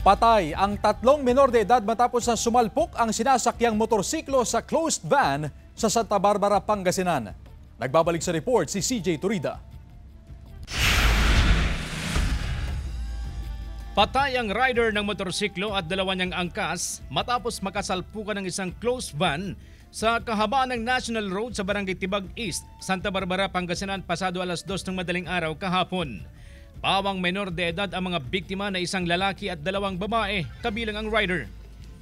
Patay ang 3 menor de edad matapos na sumalpok ang sinasakyang motorsiklo sa closed van sa Santa Barbara, Pangasinan. Nagbabalik sa report si CJ Turida. Patay ang rider ng motorsiklo at dalawa niyang angkas matapos makasalpukan ng isang closed van sa kahabaan ng National Road sa Barangay Tibag East, Santa Barbara, Pangasinan pasado alas 2 ng madaling araw kahapon. Pawang menor de edad ang mga biktima na isang lalaki at dalawang babae, kabilang ang rider.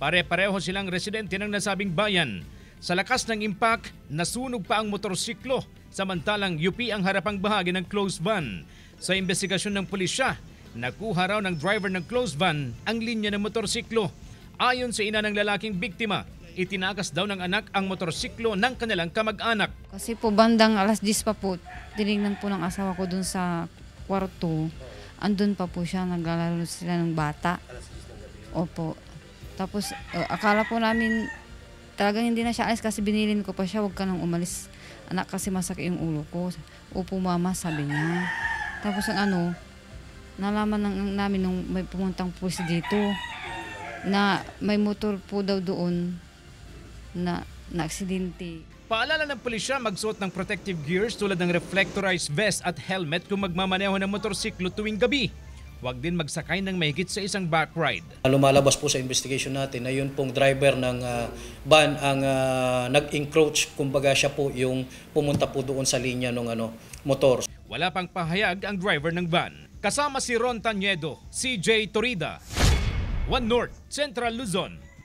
Pare-pareho silang residente ng nasabing bayan. Sa lakas ng impact, nasunog pa ang motorsiklo, samantalang UP ang harapang bahagi ng closed van. Sa investigasyon ng pulisya, nakuha raw ng driver ng closed van ang linya ng motorsiklo. Ayon sa ina ng lalaking biktima, itinakas daw ng anak ang motorsiklo ng kanilang kamag-anak. Kasi po bandang alas 10 pa po, tinignan po ng asawa ko dun sa kwarto. Andun pa po siya, naglalaro sila ng bata. Opo. Tapos akala po namin talagang hindi na siya alis kasi binilin ko pa siya, huwag ka nang umalis. Anak kasi masakit yung ulo ko. Upo mama, sabi niya. Tapos nalaman namin nung may pumuntang pulis dito na may motor po daw doon na aksidente. Paalala ng pulisya magsuot ng protective gears tulad ng reflectorized vest at helmet kung magmamaneho ng motorsiklo tuwing gabi. Huwag din magsakay ng mahigit sa isang back ride. Lumalabas po sa investigation natin na yun pong driver ng van ang nag-encroach, kumbaga siya po yung pumunta po doon sa linya ng motor. Wala pang pahayag ang driver ng van. Kasama si Ron Tanyedo, CJ Turida, One North, Central Luzon.